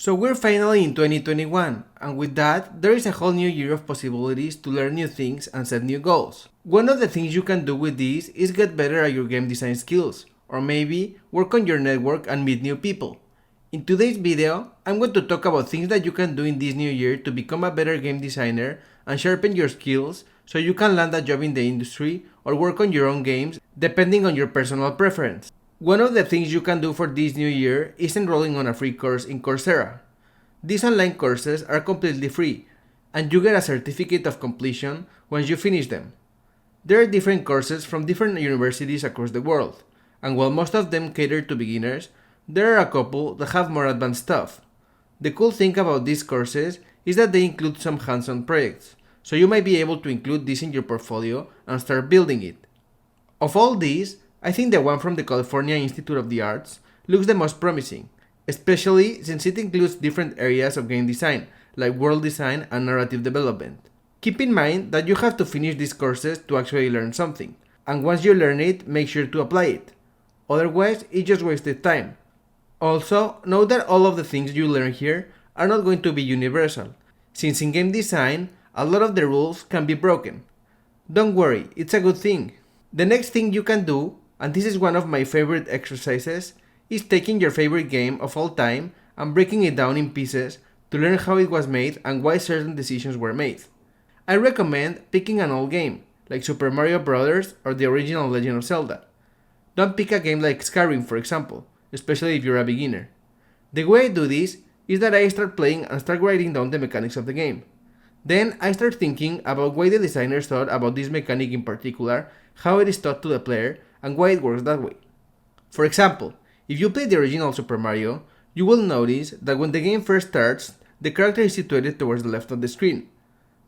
So we're finally in 2021, and with that, there is a whole new year of possibilities to learn new things and set new goals. One of the things you can do with this is get better at your game design skills, or maybe work on your network and meet new people. In today's video, I'm going to talk about things that you can do in this new year to become a better game designer and sharpen your skills so you can land a job in the industry or work on your own games depending on your personal preference. One of the things you can do for this new year is enrolling on a free course in Coursera. These online courses are completely free, and you get a certificate of completion once you finish them. There are different courses from different universities across the world, and while most of them cater to beginners, there are a couple that have more advanced stuff. The cool thing about these courses is that they include some hands-on projects, so you might be able to include this in your portfolio and start building it. Of all these, I think the one from the California Institute of the Arts looks the most promising, especially since it includes different areas of game design, like world design and narrative development. Keep in mind that you have to finish these courses to actually learn something, and once you learn it, make sure to apply it. Otherwise, it's just wasted time. Also, note that all of the things you learn here are not going to be universal, since in game design, a lot of the rules can be broken. Don't worry, it's a good thing. The next thing you can do, and this is one of my favorite exercises, is taking your favorite game of all time and breaking it down in pieces to learn how it was made and why certain decisions were made. I recommend picking an old game, like Super Mario Bros. Or the original Legend of Zelda. Don't pick a game like Skyrim, for example, especially if you're a beginner. The way I do this is that I start playing and start writing down the mechanics of the game. Then I start thinking about why the designers thought about this mechanic in particular, how it is taught to the player, and why it works that way. For example, if you play the original Super Mario, you will notice that when the game first starts, the character is situated towards the left of the screen.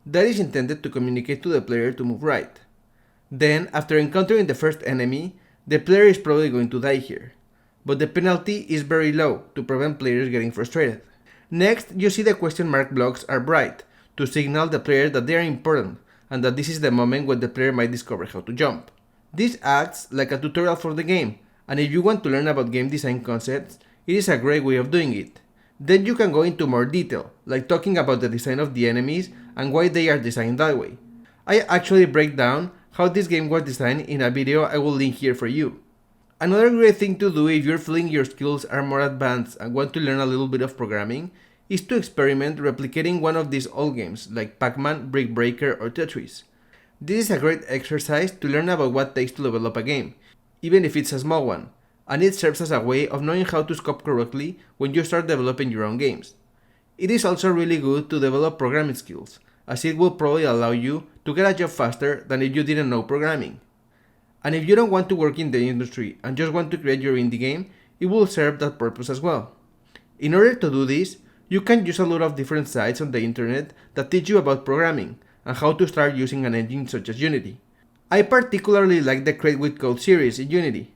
That is intended to communicate to the player to move right. Then, after encountering the first enemy, the player is probably going to die here, but the penalty is very low to prevent players getting frustrated. Next, you see the question mark blocks are bright, to signal the player that they are important, and that this is the moment when the player might discover how to jump. This acts like a tutorial for the game, and if you want to learn about game design concepts, it is a great way of doing it. Then you can go into more detail, like talking about the design of the enemies and why they are designed that way. I actually break down how this game was designed in a video I will link here for you. Another great thing to do if you're feeling your skills are more advanced and want to learn a little bit of programming is to experiment replicating one of these old games like Pac-Man, Brick Breaker, or Tetris. This is a great exercise to learn about what it takes to develop a game, even if it's a small one, and it serves as a way of knowing how to scope correctly when you start developing your own games. It is also really good to develop programming skills, as it will probably allow you to get a job faster than if you didn't know programming. And if you don't want to work in the industry and just want to create your indie game, it will serve that purpose as well. In order to do this, you can use a lot of different sites on the internet that teach you about programming and how to start using an engine such as Unity. I particularly like the Create with Code series in Unity.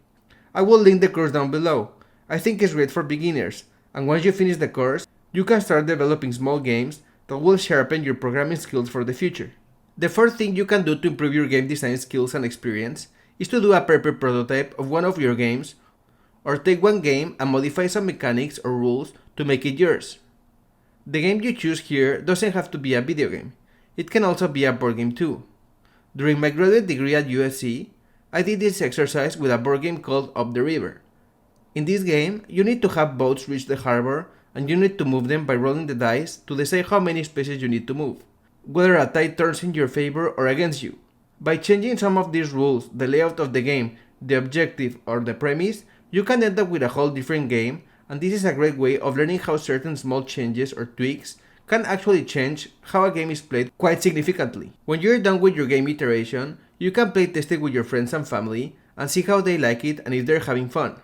I will link the course down below. I think it's great for beginners, and once you finish the course, you can start developing small games that will sharpen your programming skills for the future. The fourth thing you can do to improve your game design skills and experience is to do a prepared prototype of one of your games, or take one game and modify some mechanics or rules to make it yours. The game you choose here doesn't have to be a video game. It can also be a board game too. During my graduate degree at USC, I did this exercise with a board game called Up the River. In this game, you need to have boats reach the harbor and you need to move them by rolling the dice to decide how many spaces you need to move, whether a tide turns in your favor or against you. By changing some of these rules, the layout of the game, the objective, or the premise, you can end up with a whole different game, and this is a great way of learning how certain small changes or tweaks can actually change how a game is played quite significantly. When you're done with your game iteration, you can play test it with your friends and family and see how they like it and if they're having fun.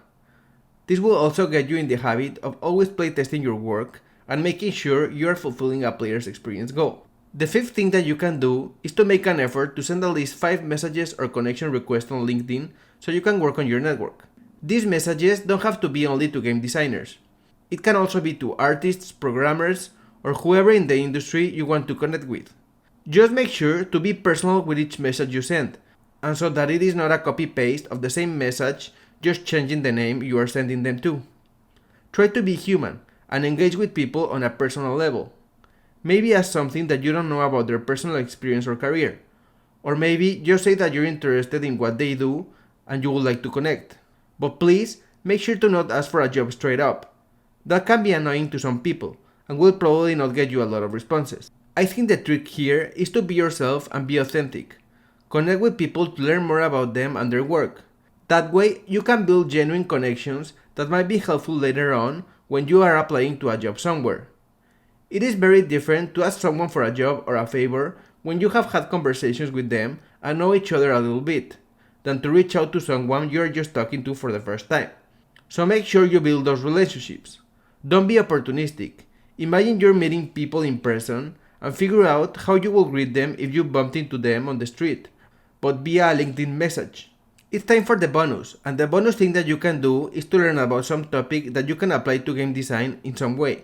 This will also get you in the habit of always playtesting your work and making sure you are fulfilling a player's experience goal. The fifth thing that you can do is to make an effort to send at least 5 messages or connection requests on LinkedIn so you can work on your network. These messages don't have to be only to game designers. It can also be to artists, programmers, or whoever in the industry you want to connect with. Just make sure to be personal with each message you send, and so that it is not a copy-paste of the same message, just changing the name you are sending them to. Try to be human, and engage with people on a personal level. Maybe ask something that you don't know about their personal experience or career. Or maybe just say that you're interested in what they do and you would like to connect. But please, make sure to not ask for a job straight up. That can be annoying to some people and will probably not get you a lot of responses. I think the trick here is to be yourself and be authentic. Connect with people to learn more about them and their work. That way, you can build genuine connections that might be helpful later on when you are applying to a job somewhere. It is very different to ask someone for a job or a favor when you have had conversations with them and know each other a little bit, than to reach out to someone you are just talking to for the first time. So make sure you build those relationships. Don't be opportunistic. Imagine you're meeting people in person and figure out how you will greet them if you bumped into them on the street, but via a LinkedIn message. It's time for the bonus, and the bonus thing that you can do is to learn about some topic that you can apply to game design in some way.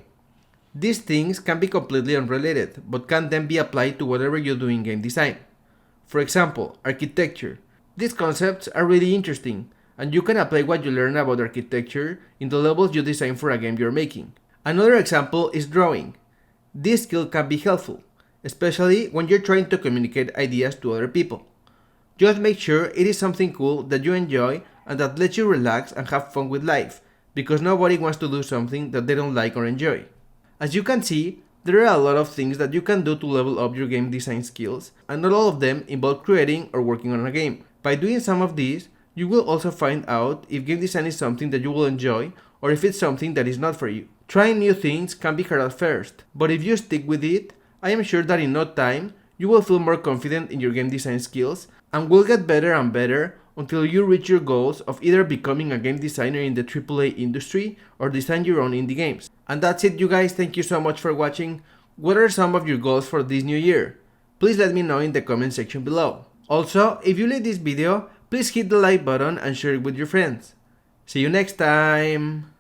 These things can be completely unrelated, but can then be applied to whatever you do in game design. For example, architecture. These concepts are really interesting, and you can apply what you learn about architecture in the levels you design for a game you're making. Another example is drawing. This skill can be helpful, especially when you're trying to communicate ideas to other people. Just make sure it is something cool that you enjoy and that lets you relax and have fun with life, because nobody wants to do something that they don't like or enjoy. As you can see, there are a lot of things that you can do to level up your game design skills, and not all of them involve creating or working on a game. By doing some of these, you will also find out if game design is something that you will enjoy or if it's something that is not for you. Trying new things can be hard at first, but if you stick with it, I am sure that in no time, you will feel more confident in your game design skills and will get better and better until you reach your goals of either becoming a game designer in the AAA industry or design your own indie games. And that's it, you guys. Thank you so much for watching. What are some of your goals for this new year? Please let me know in the comment section below. Also, if you like this video, please hit the like button and share it with your friends. See you next time!